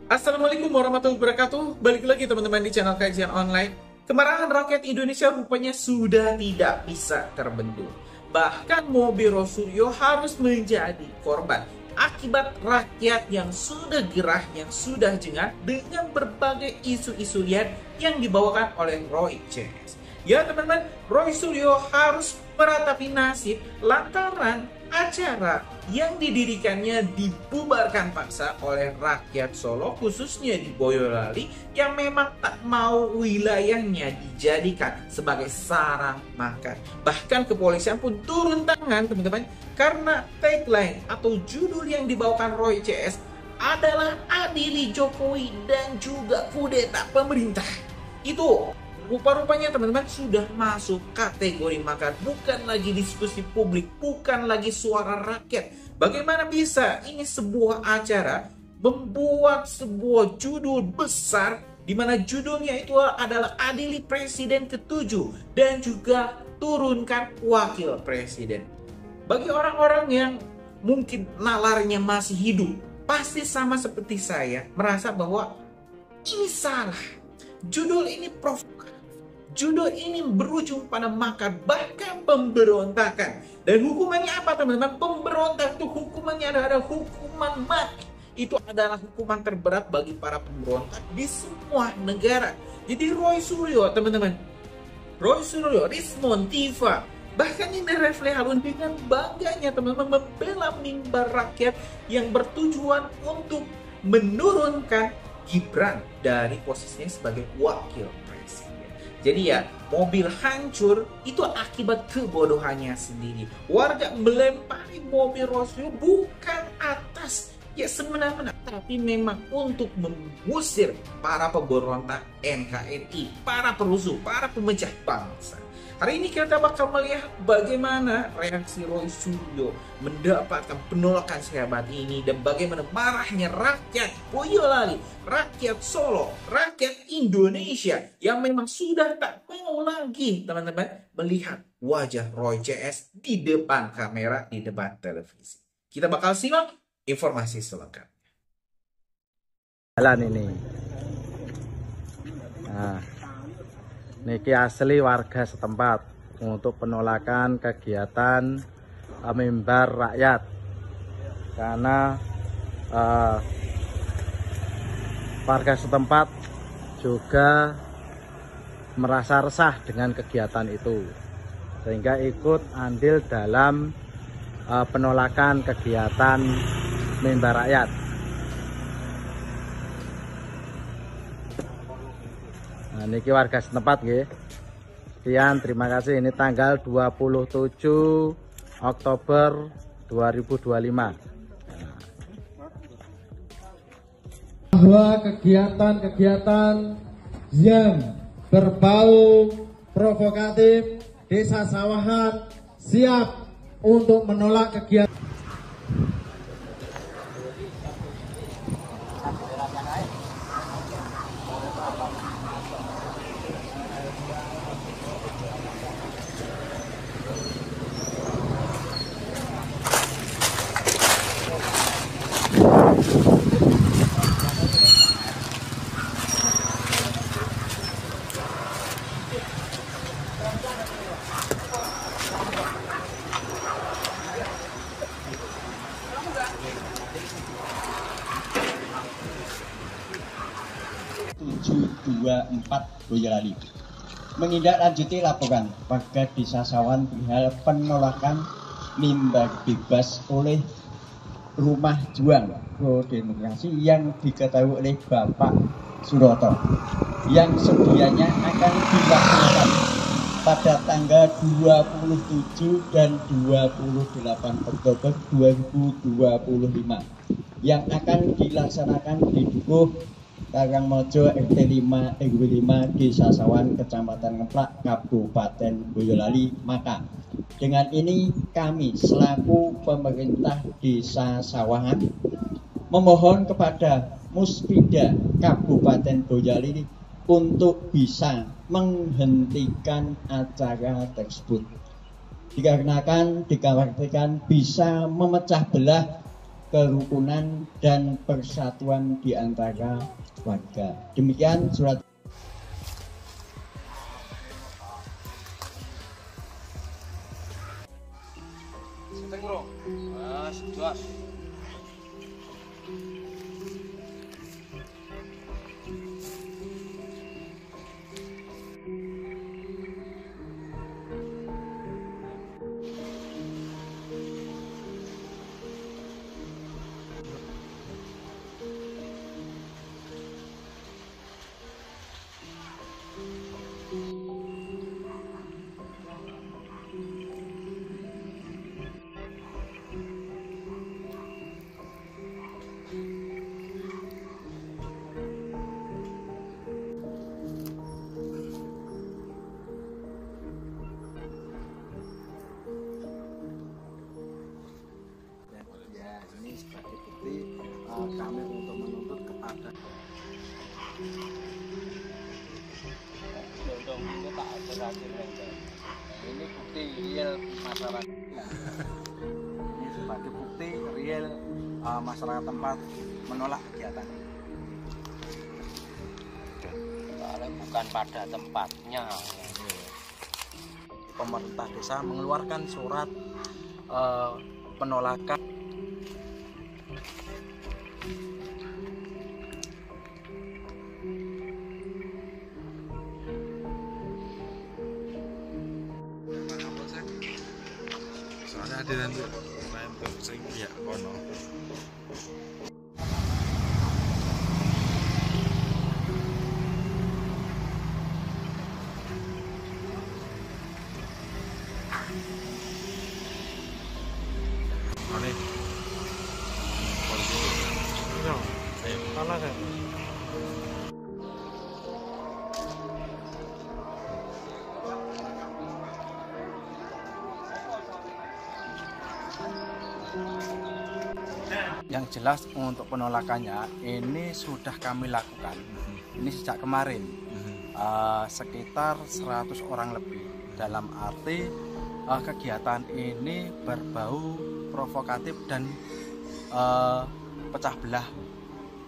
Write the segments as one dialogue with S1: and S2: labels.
S1: Assalamualaikum warahmatullahi wabarakatuh. Balik lagi teman-teman di channel kajian online. Kemarahan rakyat Indonesia rupanya sudah tidak bisa terbendung. Bahkan mobil Rosuryo harus menjadi korban akibat rakyat yang sudah gerah, yang sudah jengah dengan berbagai isu-isu liar yang dibawakan oleh Roy CS. Ya teman-teman, Roy Suryo harus meratapi nasib lantaran acara yang didirikannya dibubarkan paksa oleh rakyat Solo, khususnya di Boyolali, yang memang tak mau wilayahnya dijadikan sebagai sarang makan. Bahkan kepolisian pun turun tangan teman-teman, karena tagline atau judul yang dibawakan Roy CS adalah adili Jokowi dan juga kudeta pemerintah. Itu rupa-rupanya teman-teman sudah masuk kategori makar, bukan lagi diskusi publik, bukan lagi suara rakyat. Bagaimana bisa ini sebuah acara membuat sebuah judul besar di mana judulnya itu adalah adili presiden ke-7 dan juga turunkan wakil presiden. Bagi orang-orang yang mungkin nalarnya masih hidup, pasti sama seperti saya merasa bahwa ini salah. Judul ini provokatif. Judul ini berujung pada makar, bahkan pemberontakan. Dan hukumannya apa teman-teman? Pemberontak itu hukumannya adalah hukuman mati. Itu adalah hukuman terberat bagi para pemberontak di semua negara. Jadi Roy Suryo teman-teman, Roy Suryo, Rismon, Tifa, bahkan ini Refli Harun dengan bangganya teman-teman membela mimbar rakyat yang bertujuan untuk menurunkan Gibran dari posisinya sebagai wakil presiden. Jadi ya, mobil hancur itu akibat kebodohannya sendiri. Warga melempari mobil Rosuryo bukan atas ya semena-mena, tapi memang untuk mengusir para pemberontak NKRI, para perusuh, para pemecah bangsa. Hari ini kita bakal melihat bagaimana reaksi Roy Suryo mendapatkan penolakan sehebat ini dan bagaimana marahnya rakyat Boyolali, rakyat Solo, rakyat Indonesia yang memang sudah tak mau lagi teman-teman melihat wajah Roy CS di depan kamera, di depan televisi. Kita bakal simak informasi selengkapnya.
S2: Jalan ini. Nah, niki asli warga setempat untuk penolakan kegiatan mimbar rakyat karena warga setempat juga merasa resah dengan kegiatan itu sehingga ikut andil dalam penolakan kegiatan mimbar rakyat. Nah, niki warga setempat nggih. Sekian, terima kasih. Ini tanggal 27 Oktober 2025.
S3: Bahwa kegiatan-kegiatan yang berbau provokatif Desa Sawahan siap untuk menolak kegiatan.
S4: Boyolali menindaklanjuti laporan warga Desa Sawahan perihal penolakan mimbar bebas oleh Rumah Juang Pro Demokrasi yang diketahui oleh Bapak Suroto yang sedianya akan dilaksanakan pada tanggal 27 dan 28 Oktober 2025 yang akan dilaksanakan di Dukuh Karangmojo RT 5 RW 5 Desa Sawahan Kecamatan Ngeplak Kabupaten Boyolali. Maka dengan ini kami selaku pemerintah Desa Sawahan memohon kepada Muspida Kabupaten Boyolali untuk bisa menghentikan acara tersebut dikarenakan dikhawatirkan bisa memecah belah kerukunan dan persatuan di antara warga. Demikian surat.
S2: Ya, ini sebagai bukti kami untuk menuntut kepada ini bukti real masyarakat. Ini sebagai bukti real masyarakat tempat menolak kegiatan.
S5: Kalau bukan pada tempatnya.
S2: Pemerintah desa mengeluarkan surat penolakan.
S6: Soalnya ada nanti main tuh sing pihak kono. Aneh. Polisi. Iya. Salah kan?
S2: Yang jelas untuk penolakannya ini sudah kami lakukan. Ini sejak kemarin sekitar 100 orang lebih. Dalam arti kegiatan ini berbau provokatif dan pecah belah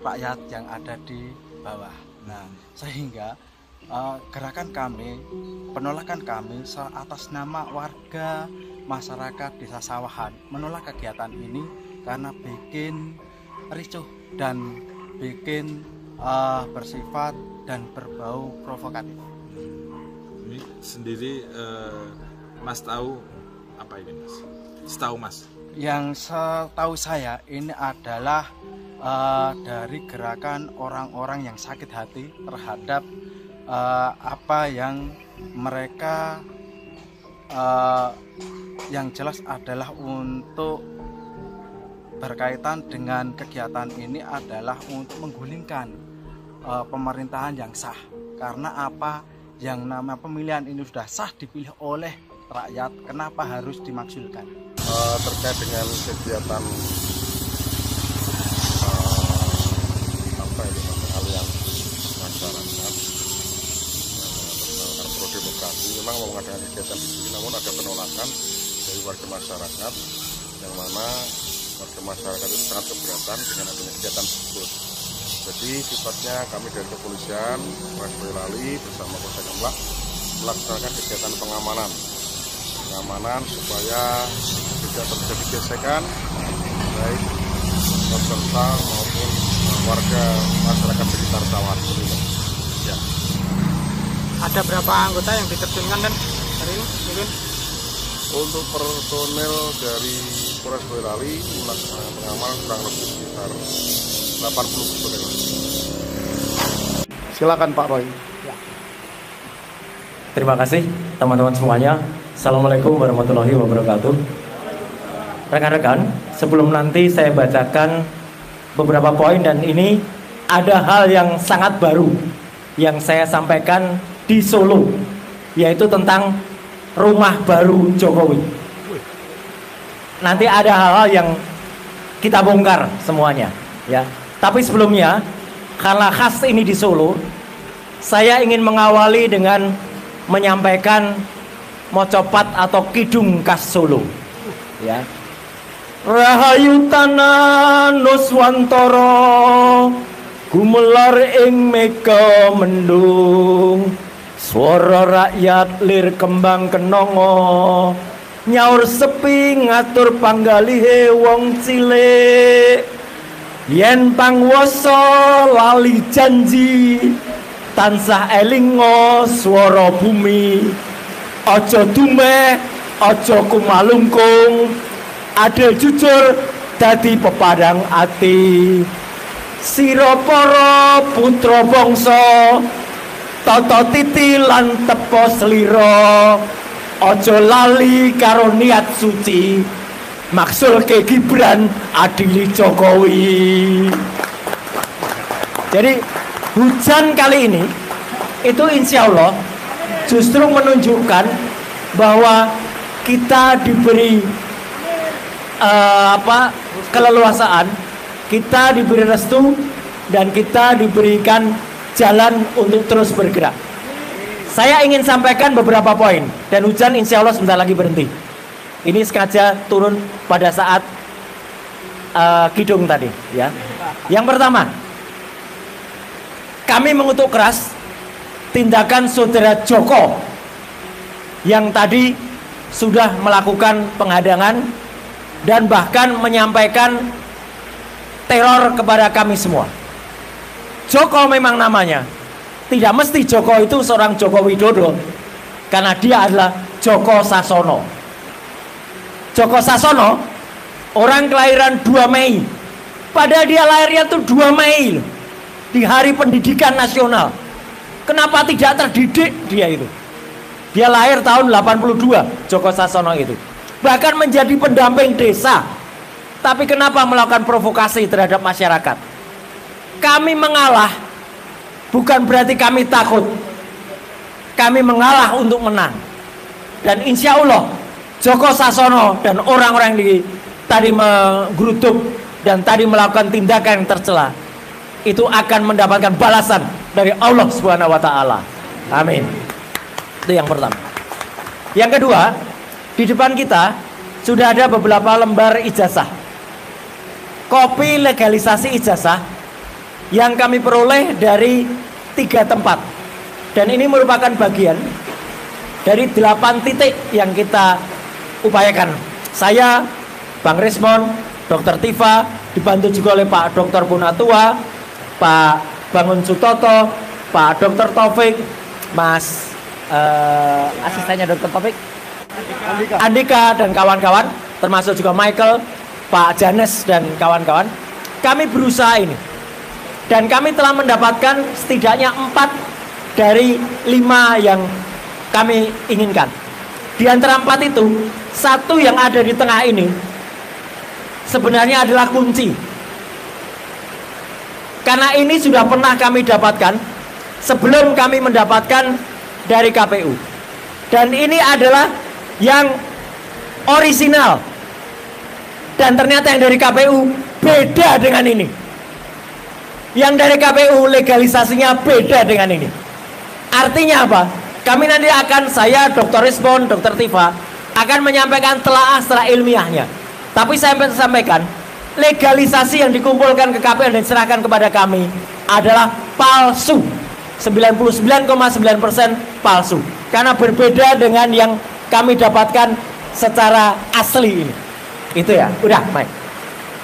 S2: rakyat yang ada di bawah. Nah, sehingga gerakan kami, penolakan kami atas nama warga masyarakat Desa Sawahan menolak kegiatan ini karena bikin ricuh dan bikin bersifat dan berbau provokatif.
S6: Ini sendiri Mas tahu apa ini, Mas? Setahu Mas?
S2: Yang setahu saya ini adalah dari gerakan orang-orang yang sakit hati terhadap apa yang mereka yang jelas adalah untuk berkaitan dengan kegiatan ini adalah untuk menggulingkan pemerintahan yang sah. Karena apa? Yang nama pemilihan ini sudah sah dipilih oleh rakyat, kenapa harus dimaksudkan?
S7: Terkait dengan kegiatan aliansi masyarakat berdasarkan pro demokrasi memang mau mengadakan kegiatan di sini, namun ada penolakan dari warga masyarakat yang mana warga masyarakat itu sangat keberatan dengan adanya kegiatan tersebut. Jadi sifatnya kami dari kepolisian Polres Boyolali bersama Polsek Kemlak melaksanakan kegiatan pengamanan supaya tidak terjadi gesekan baik peserta maupun warga masyarakat sekitar Sawahan. Ya.
S5: Ada berapa anggota yang diterjunkan kan hari ini? Mungkin
S7: untuk personel dari Polres Boyolali melaksanakan pengamanan kurang lebih sekitar 80 personel.
S3: Silakan Pak Roy.
S8: Terima kasih teman-teman semuanya. Assalamualaikum warahmatullahi wabarakatuh. Rekan-rekan, sebelum nanti saya bacakan beberapa poin, dan ini ada hal yang sangat baru yang saya sampaikan di Solo, yaitu tentang rumah baru Jokowi. Nanti ada hal-hal yang kita bongkar semuanya, ya. Tapi sebelumnya, karena khas ini di Solo, saya ingin mengawali dengan menyampaikan mocopat atau kidung khas Solo, ya. Rahayu tanah Nuswantara gumelar ing mega mendung. Swara rakyat lir kembang kenanga, nyaur sepi ngatur panggalihe wong cilik. Yen pangwasa lali janji, tansah elinga swara bumi. Aja dumeh, aja kumalungkung, adil jujur dadi pepadang ati. Sira para putra bangsa, tata titi lan tepa slira, aja lali karo niat suci, maksulke Gibran adili Jokowi. Jadi hujan kali ini itu insya Allah justru menunjukkan bahwa kita diberi keleluasaan, kita diberi restu, dan kita diberikan jalan untuk terus bergerak. Saya ingin sampaikan beberapa poin, dan hujan insya Allah sebentar lagi berhenti. Ini sengaja turun pada saat kidung tadi, ya. Yang pertama, kami mengutuk keras tindakan saudara Joko yang tadi sudah melakukan penghadangan dan bahkan menyampaikan teror kepada kami semua. Joko memang namanya, tidak mesti Joko itu seorang Joko Widodo, karena dia adalah Joko Sasono. Joko Sasono orang kelahiran 2 Mei, padahal dia lahirnya tuh 2 Mei loh, di Hari Pendidikan Nasional. Kenapa tidak terdidik dia itu? Dia lahir tahun 82, Joko Sasono itu. Bahkan menjadi pendamping desa. Tapi kenapa melakukan provokasi terhadap masyarakat? Kami mengalah bukan berarti kami takut. Kami mengalah untuk menang. Dan insya Allah Joko Sasono dan orang-orang yang tadi menggeruduk dan tadi melakukan tindakan yang tercela itu akan mendapatkan balasan dari Allah Subhanahu wa taala. Amin. Itu yang pertama. Yang kedua, di depan kita sudah ada beberapa lembar ijazah, kopi legalisasi ijazah yang kami peroleh dari 3 tempat, dan ini merupakan bagian dari 8 titik yang kita upayakan. Saya, Bang Rismon, Dr. Tifa, dibantu juga oleh Pak Dr. Punatua, Pak Bangun Sutoto, Pak Dr. Taufik, Mas asistennya Dr. Taufik, Andika dan kawan-kawan, termasuk juga Michael, Pak Janes dan kawan-kawan. Kami berusaha ini, dan kami telah mendapatkan setidaknya 4 dari 5 yang kami inginkan. Di antara 4 itu, 1 yang ada di tengah ini sebenarnya adalah kunci, karena ini sudah pernah kami dapatkan sebelum kami mendapatkan dari KPU, dan ini adalah yang orisinal, dan ternyata yang dari KPU beda dengan ini. Yang dari KPU legalisasinya beda dengan ini. Artinya apa? Kami nanti akan, saya, Dr. Rismon, Dr. Tifa akan menyampaikan telaah secara ilmiahnya. Tapi saya sampaikan, legalisasi yang dikumpulkan ke KPU dan diserahkan kepada kami adalah palsu. 99,9% palsu. Karena berbeda dengan yang kami dapatkan secara asli ini. Itu ya, udah, Mike.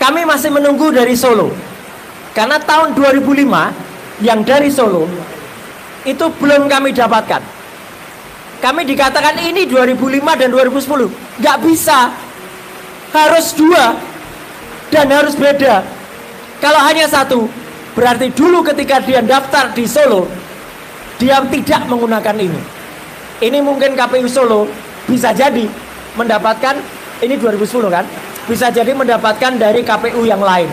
S8: Kami masih menunggu dari Solo. Karena tahun 2005 yang dari Solo itu belum kami dapatkan. Kami dikatakan ini 2005 dan 2010. Nggak bisa. Harus 2 dan harus beda. Kalau hanya 1, berarti dulu ketika dia daftar di Solo, dia tidak menggunakan ini. Ini mungkin KPU Solo bisa jadi mendapatkan, ini 2010 kan, bisa jadi mendapatkan dari KPU yang lain.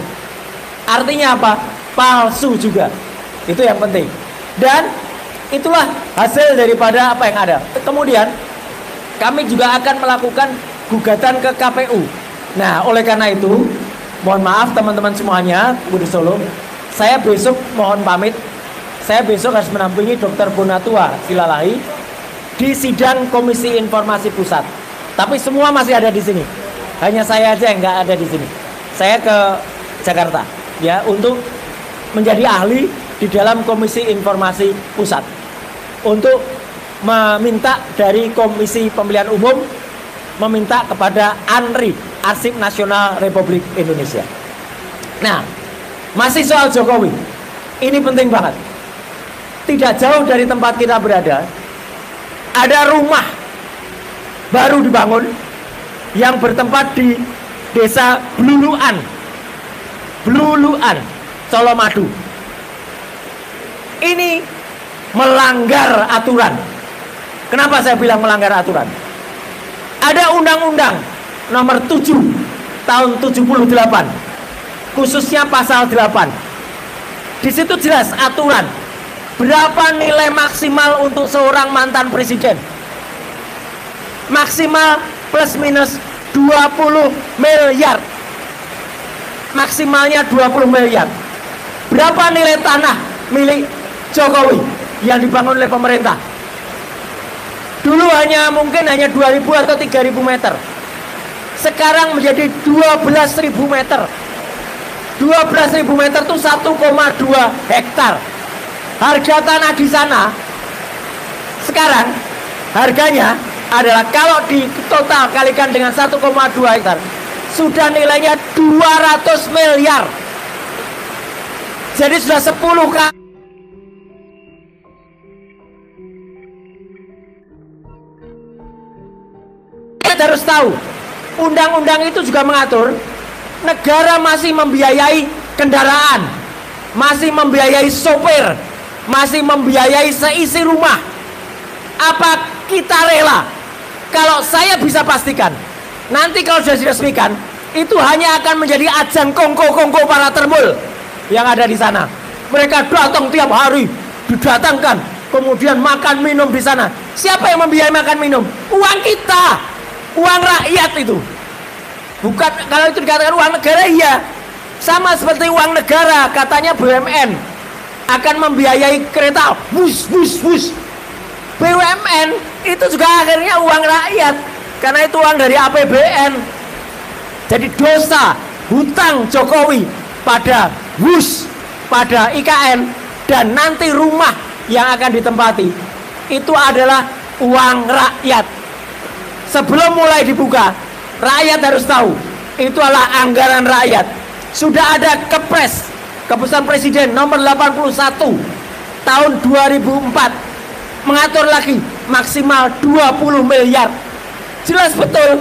S8: Artinya apa? Palsu juga. Itu yang penting. Dan itulah hasil daripada apa yang ada. Kemudian kami juga akan melakukan gugatan ke KPU. Nah, oleh karena itu, mohon maaf teman-teman semuanya, di Solo, saya besok mohon pamit. Saya besok harus menampingi Dr. Punatua Silalahi di sidang Komisi Informasi Pusat. Tapi semua masih ada di sini. hanya saya aja yang nggak ada di sini. Saya ke Jakarta ya untuk menjadi ahli di dalam Komisi Informasi Pusat untuk meminta dari Komisi Pemilihan Umum meminta kepada ANRI, Arsip Nasional Republik Indonesia. Nah, masih soal Jokowi, ini penting banget. Tidak jauh dari tempat kita berada, ada rumah baru dibangun yang bertempat di Desa Bluluan, Colomadu. Ini melanggar aturan. Kenapa saya bilang melanggar aturan? Ada Undang-Undang nomor 7 tahun 78, khususnya pasal 8. Di situ jelas aturan berapa nilai maksimal untuk seorang mantan presiden. Maksimal plus minus 20 miliar. Maksimalnya 20 miliar. Berapa nilai tanah milik Jokowi yang dibangun oleh pemerintah? Dulu mungkin hanya 2.000 atau 3.000 meter. Sekarang menjadi 12.000 meter. 12.000 meter itu 1,2 hektar. Harga tanah di sana sekarang harganya adalah kalau di total kalikan dengan 1,2 hektar sudah nilainya 200 miliar. Jadi sudah 10 kali. Kita harus tahu, undang-undang itu juga mengatur negara masih membiayai kendaraan, masih membiayai sopir, masih membiayai seisi rumah. Apa kita rela? Kalau saya bisa pastikan, nanti kalau sudah diresmikan, itu hanya akan menjadi ajang kongko-kongko para termul yang ada di sana. Mereka datang tiap hari, didatangkan, kemudian makan minum di sana. Siapa yang membiayai makan minum? Uang kita. Uang rakyat itu. Bukan, kalau itu dikatakan uang negara, iya. Sama seperti uang negara, katanya BUMN akan membiayai kereta bus. BUMN itu juga akhirnya uang rakyat, karena itu uang dari APBN. Jadi dosa hutang Jokowi pada bus, pada IKN, dan nanti rumah yang akan ditempati itu adalah uang rakyat. Sebelum mulai dibuka, rakyat harus tahu itu adalah anggaran rakyat. Sudah ada Kepres, Keputusan Presiden nomor 81 tahun 2004 mengatur lagi maksimal 20 miliar. Jelas betul.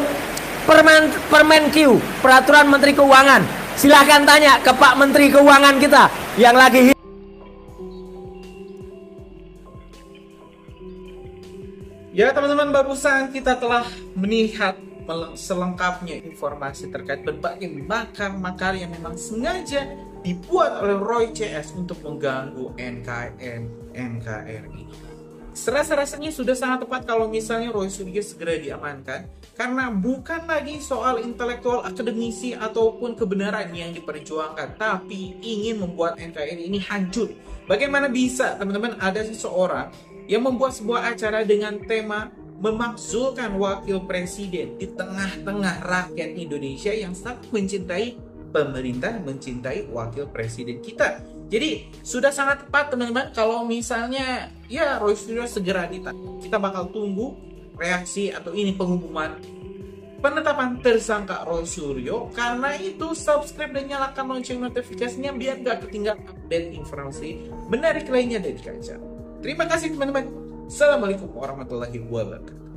S8: Permen-Q, Peraturan Menteri Keuangan. Silahkan tanya ke Pak Menteri Keuangan kita yang lagi.
S1: Ya teman-teman, barusan kita telah melihat selengkapnya informasi terkait berbagai makar-makar yang memang sengaja dibuat oleh Roy CS untuk mengganggu NKRI. Serasa-rasanya sudah sangat tepat kalau misalnya Roy Suryo segera diamankan, karena bukan lagi soal intelektual akademisi ataupun kebenaran yang diperjuangkan, tapi ingin membuat NKRI ini hancur. Bagaimana bisa teman-teman ada seseorang yang membuat sebuah acara dengan tema memakzulkan wakil presiden di tengah-tengah rakyat Indonesia yang sangat mencintai pemerintah, mencintai wakil presiden kita. Jadi sudah sangat tepat teman-teman kalau misalnya ya Roy Suryo segera ditangkap. Kita bakal tunggu reaksi atau ini pengumuman penetapan tersangka Roy Suryo. Karena itu subscribe dan nyalakan lonceng notifikasinya biar gak ketinggalan update informasi menarik lainnya dari Kaca. Terima kasih teman-teman. Assalamualaikum warahmatullahi wabarakatuh.